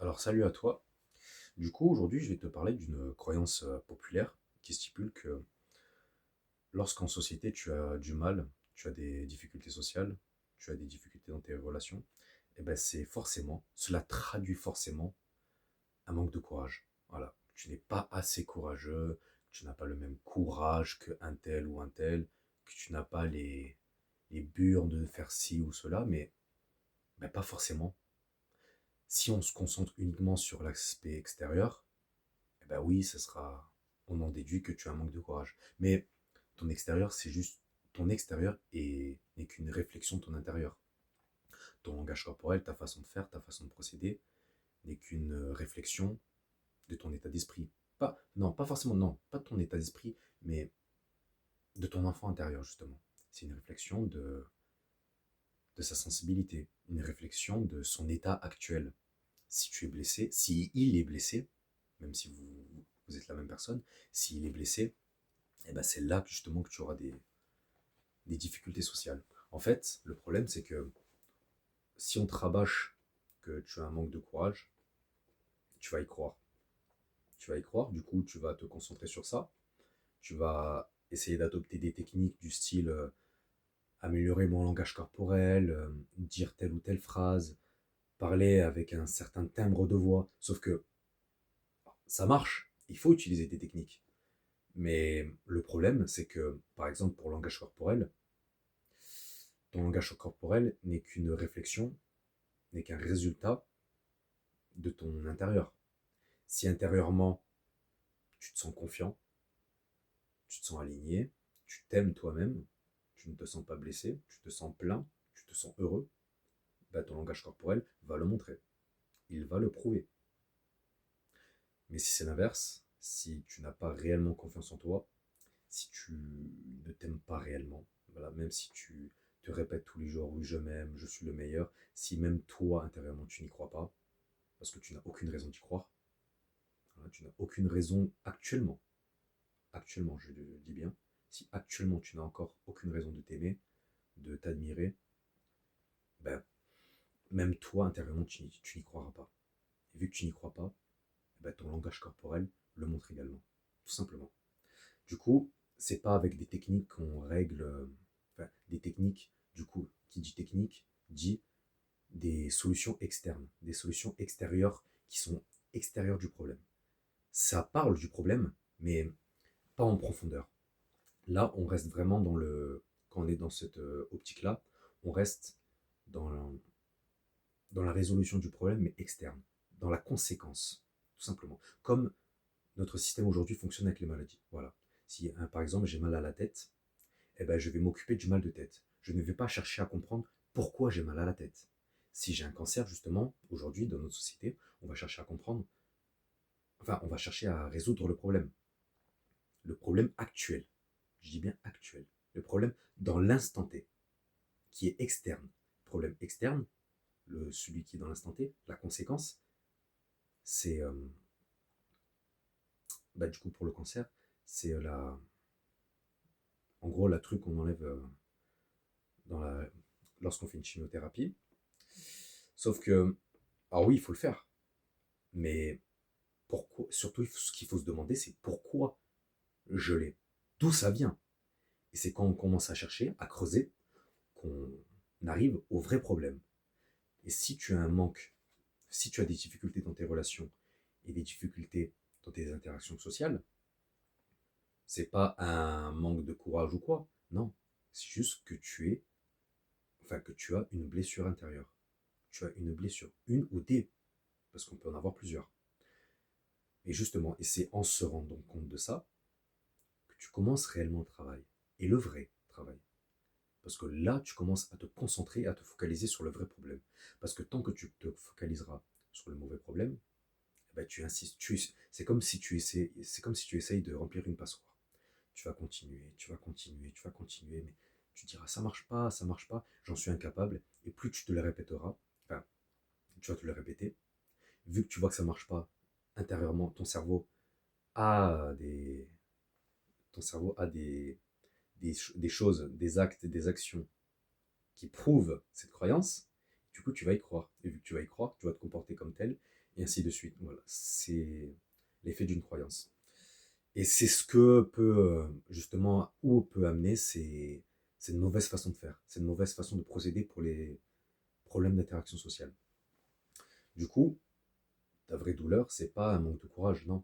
Alors salut à toi. Du coup, aujourd'hui, je vais te parler d'une croyance populaire qui stipule que lorsqu'en société tu as du mal, tu as des difficultés sociales, tu as des difficultés dans tes relations, et ben cela traduit forcément un manque de courage. Voilà, tu n'es pas assez courageux, tu n'as pas le même courage que un tel ou un tel, que tu n'as pas les burnes de faire ci ou cela, mais ben, pas forcément. Si on se concentre uniquement sur l'aspect extérieur, eh ben oui, on en déduit que tu as un manque de courage. Mais ton extérieur, ton extérieur n'est qu'une réflexion de ton intérieur. Ton langage corporel, ta façon de faire, ta façon de procéder, n'est qu'une réflexion de ton état d'esprit. Non, pas forcément, non, pas de ton état d'esprit, mais de ton enfant intérieur, justement. C'est une réflexion de sa sensibilité, une réflexion de son état actuel. Si tu es blessé, si il est blessé, même si vous êtes la même personne, s'il est blessé, et ben c'est là que, justement que tu auras des difficultés sociales. En fait, le problème, c'est que si on te rabâche que tu as un manque de courage, tu vas y croire. Tu vas y croire, du coup, tu vas te concentrer sur ça. Tu vas essayer d'adopter des techniques du style améliorer mon langage corporel, dire telle ou telle phrase, parler avec un certain timbre de voix. Sauf que ça marche, il faut utiliser des techniques. Mais le problème, c'est que, par exemple, pour le langage corporel, ton langage corporel n'est qu'une réflexion, n'est qu'un résultat de ton intérieur. Si intérieurement, tu te sens confiant, tu te sens aligné, tu t'aimes toi-même, tu ne te sens pas blessé, tu te sens plein, tu te sens heureux, bah, ton langage corporel va le montrer. Il va le prouver. Mais si c'est l'inverse, si tu n'as pas réellement confiance en toi, si tu ne t'aimes pas réellement, voilà, même si tu te répètes tous les jours, oui, je m'aime, je suis le meilleur, si même toi, intérieurement, tu n'y crois pas, parce que tu n'as aucune raison d'y croire, voilà, tu n'as aucune raison actuellement, je le dis bien, si actuellement tu n'as encore aucune raison de t'aimer, de t'admirer, ben, même toi, intérieurement, tu n'y croiras pas. Et vu que tu n'y crois pas, ben, ton langage corporel le montre également, tout simplement. Du coup, c'est pas avec des techniques qu'on règle, enfin, des techniques, du coup, qui dit technique, dit des solutions externes, des solutions extérieures qui sont extérieures du problème. Ça parle du problème, mais pas en profondeur. Là, on reste vraiment quand on est dans cette optique-là, on reste dans dans la résolution du problème, mais externe, dans la conséquence, tout simplement. Comme notre système aujourd'hui fonctionne avec les maladies. Voilà. Si, par exemple, j'ai mal à la tête, eh ben, je vais m'occuper du mal de tête. Je ne vais pas chercher à comprendre pourquoi j'ai mal à la tête. Si j'ai un cancer, justement, aujourd'hui, dans notre société, on va chercher à comprendre, enfin, on va chercher à résoudre le problème actuel. Je dis bien actuel. Le problème dans l'instant T, qui est externe. Problème externe, celui qui est dans l'instant T, la conséquence, c'est, bah, du coup, pour le cancer, c'est en gros, la truc qu'on enlève dans la, lorsqu'on fait une chimiothérapie. Sauf que, alors oui, il faut le faire, mais pourquoi, surtout, ce qu'il faut se demander, c'est pourquoi je l'ai. D'où ça vient. Et c'est quand on commence à chercher, à creuser, qu'on arrive au vrai problème. Et si tu as un manque, si tu as des difficultés dans tes relations et des difficultés dans tes interactions sociales, c'est pas un manque de courage ou quoi. Non, c'est juste que que tu as une blessure intérieure. Tu as une blessure, une ou des, parce qu'on peut en avoir plusieurs. Et justement, et c'est en se rendant compte de ça que tu commences réellement le travail. Et le vrai travail. Parce que là, tu commences à te concentrer, à te focaliser sur le vrai problème. Parce que tant que tu te focaliseras sur le mauvais problème, eh ben, tu insistes. C'est comme si tu essayes de remplir une passoire. Tu vas continuer, tu vas continuer, tu vas continuer, mais tu diras ça marche pas, j'en suis incapable. Et plus tu te le répéteras, enfin, tu vas te le répéter, vu que tu vois que ça marche pas, intérieurement, a des, ton cerveau a des choses, des actes, des actions qui prouvent cette croyance, du coup tu vas y croire. Et vu que tu vas y croire, tu vas te comporter comme tel, et ainsi de suite. Voilà, c'est l'effet d'une croyance. Et c'est ce que peut, justement, où peut amener, c'est une mauvaise façon de faire. C'est une mauvaise façon de procéder pour les problèmes d'interaction sociale. Du coup, ta vraie douleur, c'est pas un manque de courage, non.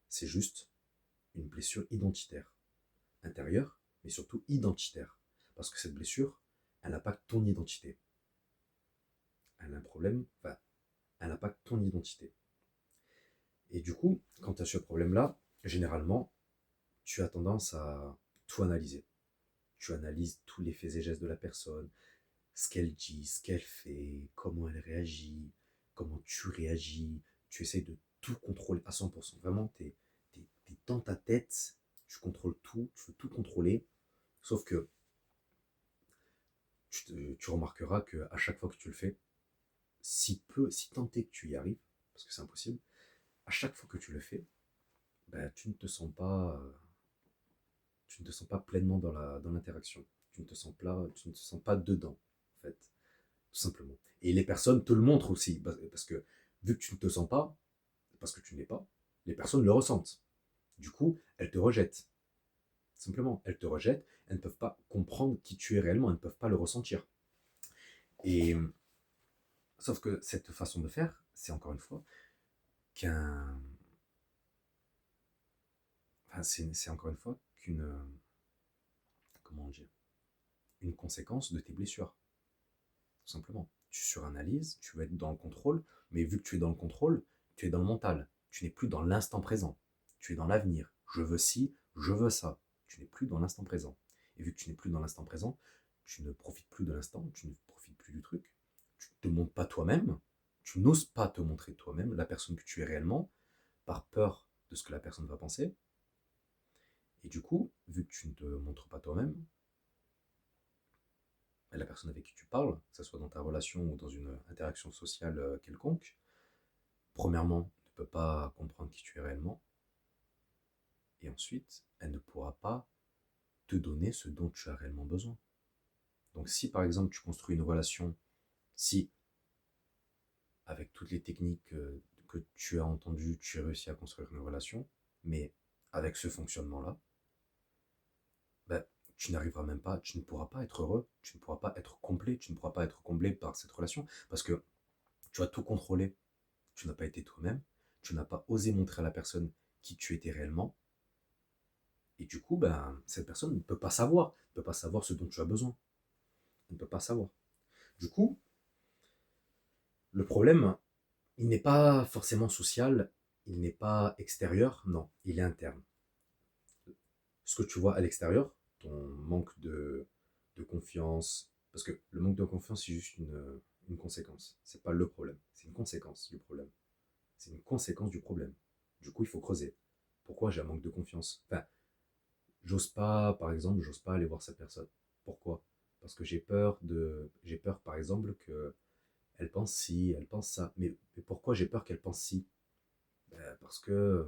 C'est juste une blessure identitaire, intérieure, mais surtout identitaire. Parce que cette blessure, elle impacte ton identité. Elle a un problème, enfin, elle impacte ton identité. Et du coup, quand tu as ce problème-là, généralement, tu as tendance à tout analyser. Tu analyses tous les faits et gestes de la personne, ce qu'elle dit, ce qu'elle fait, comment elle réagit, comment tu réagis. Tu essaies de tout contrôler à 100%. Vraiment, tu es dans ta tête, tu contrôles tout, tu veux tout contrôler. Sauf que tu remarqueras qu'à chaque fois que tu le fais, si tant est que tu y arrives, parce que c'est impossible, à chaque fois que tu le fais, ben, tu ne te sens pas pleinement dans l'interaction. Tu ne te sens pas dedans, en fait, tout simplement. Et les personnes te le montrent aussi, parce que vu que tu ne te sens pas, parce que tu n'es pas, les personnes le ressentent. Du coup, elles te rejettent. Simplement, elles te rejettent, elles ne peuvent pas comprendre qui tu es réellement, elles ne peuvent pas le ressentir. Et sauf que cette façon de faire, c'est encore une fois qu'un. Enfin, c'est encore une fois qu'une. Comment dire, une conséquence de tes blessures. Tout simplement. Tu suranalyses, tu veux être dans le contrôle, mais vu que tu es dans le contrôle, tu es dans le mental. Tu n'es plus dans l'instant présent. Tu es dans l'avenir. Je veux ci, je veux ça. Tu n'es plus dans l'instant présent. Et vu que tu n'es plus dans l'instant présent, tu ne profites plus de l'instant, tu ne profites plus du truc. Tu ne te montres pas toi-même. Tu n'oses pas te montrer toi-même, la personne que tu es réellement, par peur de ce que la personne va penser. Et du coup, vu que tu ne te montres pas toi-même, la personne avec qui tu parles, que ce soit dans ta relation ou dans une interaction sociale quelconque, premièrement, ne peut pas comprendre qui tu es réellement, et ensuite, elle ne pourra pas te donner ce dont tu as réellement besoin. Donc si par exemple tu construis une relation, si avec toutes les techniques que tu as entendues, tu as réussi à construire une relation, mais avec ce fonctionnement-là, ben, tu n'arriveras même pas, tu ne pourras pas être heureux, tu ne pourras pas être complet, tu ne pourras pas être comblé par cette relation, parce que tu as tout contrôlé. Tu n'as pas été toi-même, tu n'as pas osé montrer à la personne qui tu étais réellement, et du coup, ben, cette personne ne peut pas savoir, ne peut pas savoir ce dont tu as besoin, elle ne peut pas savoir. Du coup, le problème, il n'est pas forcément social, il n'est pas extérieur, non, il est interne. Ce que tu vois à l'extérieur, ton manque de confiance, parce que le manque de confiance, c'est juste une conséquence, c'est pas le problème, c'est une conséquence du problème. C'est une conséquence du problème. Du coup, il faut creuser. Pourquoi j'ai un manque de confiance? Enfin, j'ose pas, par exemple, j'ose pas aller voir cette personne. Pourquoi? Parce que j'ai peur, par exemple, que elle pense ci, elle pense ça. Mais pourquoi j'ai peur qu'elle pense ci? Ben, parce que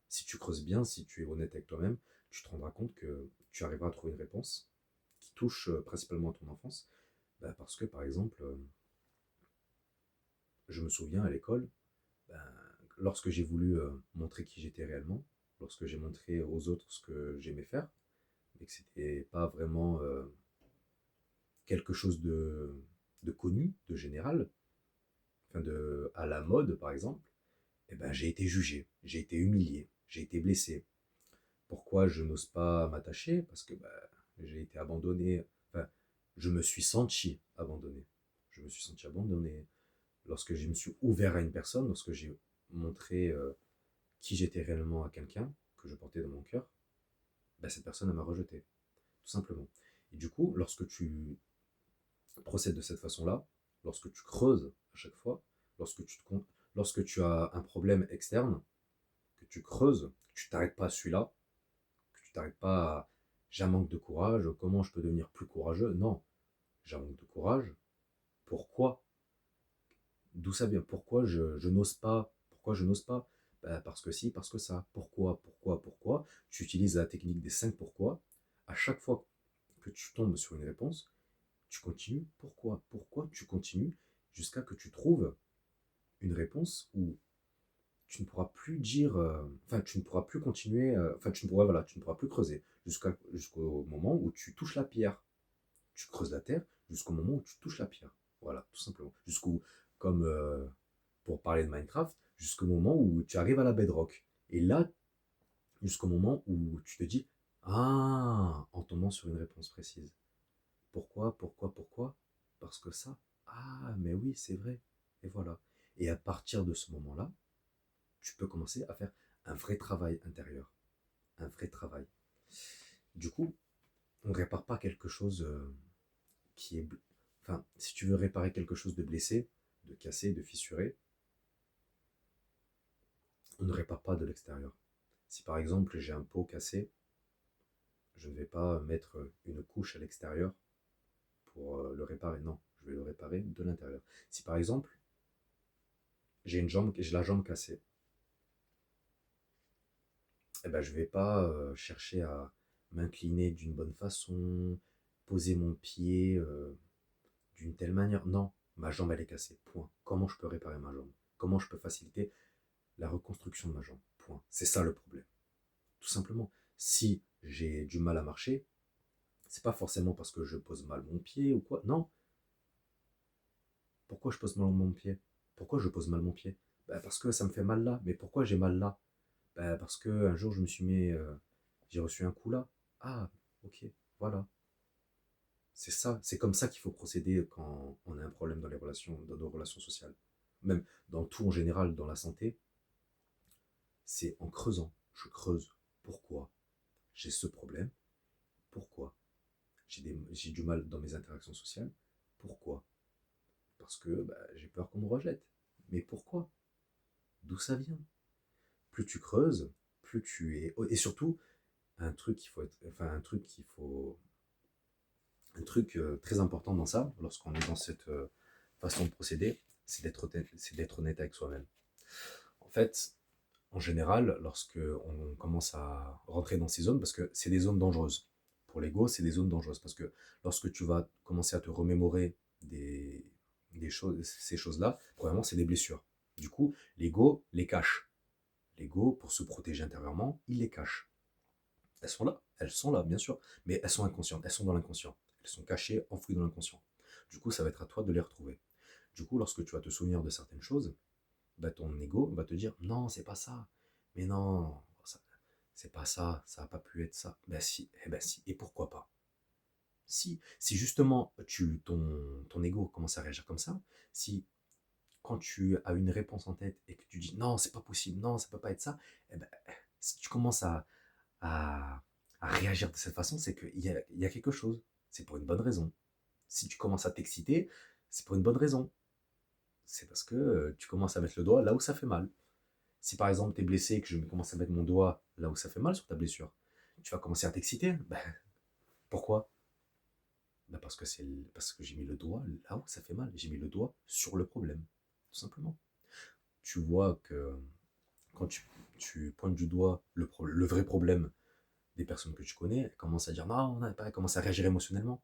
si tu creuses bien, si tu es honnête avec toi-même, tu te rendras compte que tu arriveras à trouver une réponse qui touche principalement à ton enfance. Ben, parce que, par exemple, je me souviens à l'école, ben, lorsque j'ai voulu montrer qui j'étais réellement, lorsque j'ai montré aux autres ce que j'aimais faire, et que c'était pas vraiment quelque chose de connu, de général, enfin à la mode par exemple, eh ben, j'ai été jugé, j'ai été humilié, j'ai été blessé. Pourquoi je n'ose pas m'attacher? Parce que ben, j'ai été abandonné, enfin, je me suis senti abandonné. Je me suis senti abandonné. Lorsque je me suis ouvert à une personne, lorsque j'ai montré qui j'étais réellement à quelqu'un, que je portais dans mon cœur, ben, cette personne m'a rejeté, tout simplement. Et du coup, lorsque tu procèdes de cette façon-là, lorsque tu creuses à chaque fois, lorsque tu as un problème externe, que tu creuses, que tu t'arrêtes pas à celui-là, que tu t'arrêtes pas à j'ai un manque de courage, comment je peux devenir plus courageux? Non, j'ai un manque de courage. Pourquoi? D'où ça vient? Pourquoi je n'ose pas? Pourquoi je n'ose pas? Ben, parce que si, parce que ça. Pourquoi? Tu utilises la technique des 5 pourquoi. À chaque fois que tu tombes sur une réponse, tu continues. Pourquoi tu continues jusqu'à que tu trouves une réponse où tu ne pourras plus dire, enfin, tu ne pourras plus continuer, enfin, voilà, tu ne pourras plus creuser jusqu'au moment où tu touches la pierre. Tu creuses la terre jusqu'au moment où tu touches la pierre. Voilà, tout simplement. Comme pour parler de Minecraft, jusqu'au moment où tu arrives à la bedrock. Et là, jusqu'au moment où tu te dis, ah, en tombant sur une réponse précise. Pourquoi? Parce que ça. Ah, mais oui, c'est vrai. Et voilà. Et à partir de ce moment-là, tu peux commencer à faire un vrai travail intérieur. Un vrai travail. Du coup, on ne répare pas quelque chose qui est... Enfin, si tu veux réparer quelque chose de blessé, de cassé, de fissuré, on ne répare pas de l'extérieur. Si par exemple j'ai un pot cassé, je ne vais pas mettre une couche à l'extérieur pour le réparer. Non, je vais le réparer de l'intérieur. Si par exemple j'ai la jambe cassée, eh ben, je ne vais pas chercher à m'incliner d'une bonne façon, poser mon pied d'une telle manière. Non, ma jambe elle est cassée. Point. Comment je peux réparer ma jambe? Comment je peux faciliter la reconstruction de ma jambe? Point. C'est ça le problème. Tout simplement. Si j'ai du mal à marcher, c'est pas forcément parce que je pose mal mon pied ou quoi. Non. Pourquoi je pose mal mon pied? Pourquoi je pose mal mon pied? Ben, parce que ça me fait mal là. Mais pourquoi j'ai mal là? Ben, parce que un jour je me suis mis, j'ai reçu un coup là. Ah, ok, voilà. C'est ça, c'est comme ça qu'il faut procéder quand on a un problème dans les relations, dans nos relations sociales. Même dans tout en général, dans la santé, c'est en creusant. Je creuse. Pourquoi j'ai ce problème? Pourquoi j'ai du mal dans mes interactions sociales? Pourquoi? Parce que bah, j'ai peur qu'on me rejette. Mais pourquoi? D'où ça vient? Plus tu creuses, plus tu es... Et surtout, un truc très important dans ça, lorsqu'on est dans cette façon de procéder, c'est d'être honnête avec soi-même. En fait, en général, lorsque on commence à rentrer dans ces zones, parce que c'est des zones dangereuses. Pour l'ego, c'est des zones dangereuses, parce que lorsque tu vas commencer à te remémorer des, des choses, ces choses-là, premièrement, c'est des blessures. Du coup, l'ego les cache. L'ego, pour se protéger intérieurement, il les cache. Elles sont là, bien sûr, mais elles sont inconscientes, elles sont dans l'inconscient. Elles sont cachées, enfouies dans l'inconscient. Du coup, ça va être à toi de les retrouver. Du coup, lorsque tu vas te souvenir de certaines choses, bah, ton ego va te dire non, c'est pas ça. Mais non, c'est pas ça, ça n'a pas pu être ça. Ben si, eh ben si, et pourquoi pas? Si justement ton ego commence à réagir comme ça, si quand tu as une réponse en tête et que tu dis non, c'est pas possible, non, ça peut pas être ça, eh ben, si tu commences à, à réagir de cette façon, c'est qu'il y a quelque chose. C'est pour une bonne raison. Si tu commences à t'exciter, c'est pour une bonne raison. C'est parce que tu commences à mettre le doigt là où ça fait mal. Si par exemple tu es blessé et que je commence à mettre mon doigt là où ça fait mal sur ta blessure, tu vas commencer à t'exciter. Ben, pourquoi? Ben parce que j'ai mis le doigt là où ça fait mal. J'ai mis le doigt sur le problème, tout simplement. Tu vois que quand tu pointes du doigt le vrai problème des personnes que tu connais, elles commencent à dire non, non, elles commencent à réagir émotionnellement.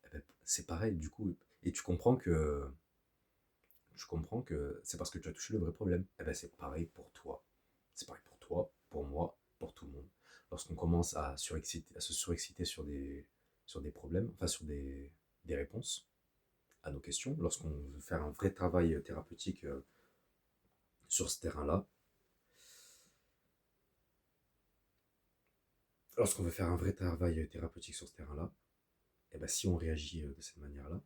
Eh ben, c'est pareil du coup. Et tu comprends que c'est parce que tu as touché le vrai problème. Eh ben, c'est pareil pour toi. C'est pareil pour toi, pour moi, pour tout le monde. Lorsqu'on commence à se surexciter sur des problèmes, enfin sur des réponses à nos questions, lorsqu'on veut faire un vrai travail thérapeutique sur ce terrain-là, lorsqu'on veut faire un vrai travail thérapeutique sur ce terrain-là, eh ben, si on réagit de cette manière-là,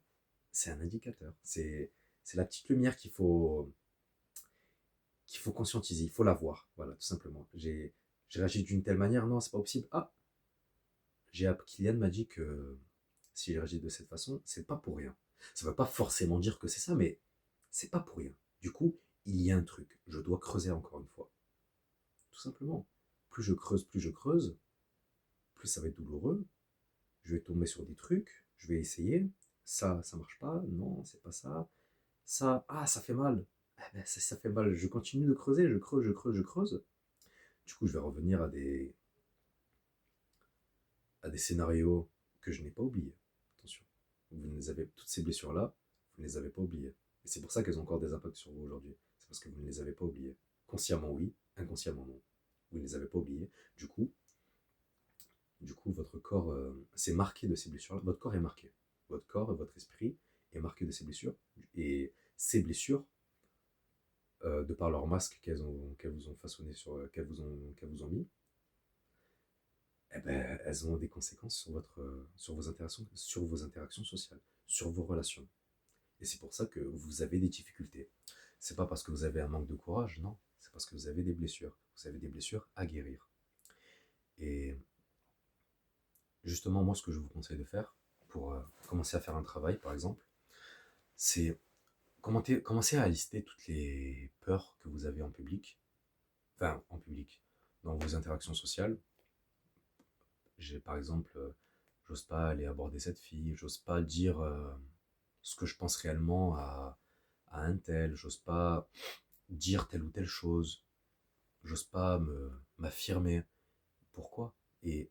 c'est un indicateur. C'est la petite lumière qu'il faut conscientiser, il faut la voir. Voilà, tout simplement. J'ai réagi d'une telle manière, non, c'est pas possible. Ah, Kylian m'a dit que si j'ai réagi de cette façon, c'est pas pour rien. Ça ne veut pas forcément dire que c'est ça, mais c'est pas pour rien. Du coup, il y a un truc. Je dois creuser encore une fois. Tout simplement. Plus je creuse, plus ça va être douloureux. Je vais tomber sur des trucs, je vais essayer. Ça marche pas. Non, c'est pas ça. Ça, ah, ça fait mal. Eh ben, ça fait mal. Je continue de creuser, je creuse. Du coup, je vais revenir à des scénarios que je n'ai pas oubliés. Attention, toutes ces blessures-là, vous ne les avez pas oubliées. Et c'est pour ça qu'elles ont encore des impacts sur vous aujourd'hui. C'est parce que vous ne les avez pas oubliées. Consciemment, oui, inconsciemment, non. Vous ne les avez pas oubliées. Du coup, votre corps s'est marqué de ces blessures-là. Votre corps est marqué. Votre corps et votre esprit est marqué de ces blessures. Et ces blessures, de par leur masque qu'elles vous ont façonné, qu'elles vous ont mis, eh ben, elles ont des conséquences sur vos interactions sociales, sur vos relations. Et c'est pour ça que vous avez des difficultés. C'est pas parce que vous avez un manque de courage, non. C'est parce que vous avez des blessures. Vous avez des blessures à guérir. Et justement, moi, ce que je vous conseille de faire pour commencer à faire un travail, par exemple, c'est commencer à lister toutes les peurs que vous avez en public, enfin, en public, dans vos interactions sociales. J'ai, par exemple, j'ose pas aller aborder cette fille, j'ose pas dire ce que je pense réellement à un tel, j'ose pas dire telle ou telle chose, j'ose pas m'affirmer. Pourquoi? Et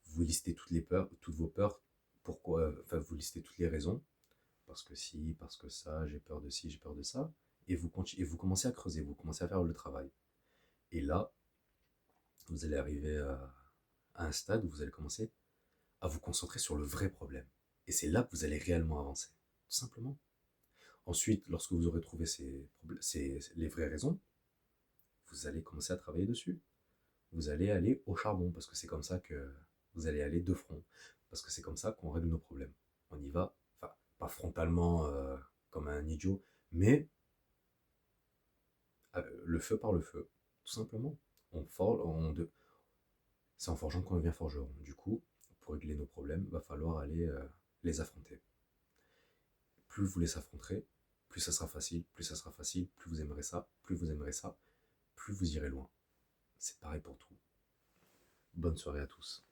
vous listez toutes les peurs, toutes vos peurs, pourquoi, enfin, vous listez toutes les raisons, parce que si, parce que ça, j'ai peur de ci, j'ai peur de ça, et vous commencez à creuser, vous commencez à faire le travail. Et là, vous allez arriver à un stade où vous allez commencer à vous concentrer sur le vrai problème. Et c'est là que vous allez réellement avancer, tout simplement. Ensuite, lorsque vous aurez trouvé les vraies raisons, vous allez commencer à travailler dessus. Vous allez aller au charbon, parce que c'est comme ça que vous allez aller de front, parce que c'est comme ça qu'on règle nos problèmes. On y va, enfin, pas frontalement comme un idiot, mais le feu par le feu, tout simplement. On for- on de... C'est en forgeant qu'on devient forgeron. Du coup, pour régler nos problèmes, il va falloir aller les affronter. Plus vous les affronterez, plus ça sera facile, plus ça sera facile, plus vous aimerez ça, plus vous aimerez ça, plus vous irez loin. C'est pareil pour tout. Bonne soirée à tous.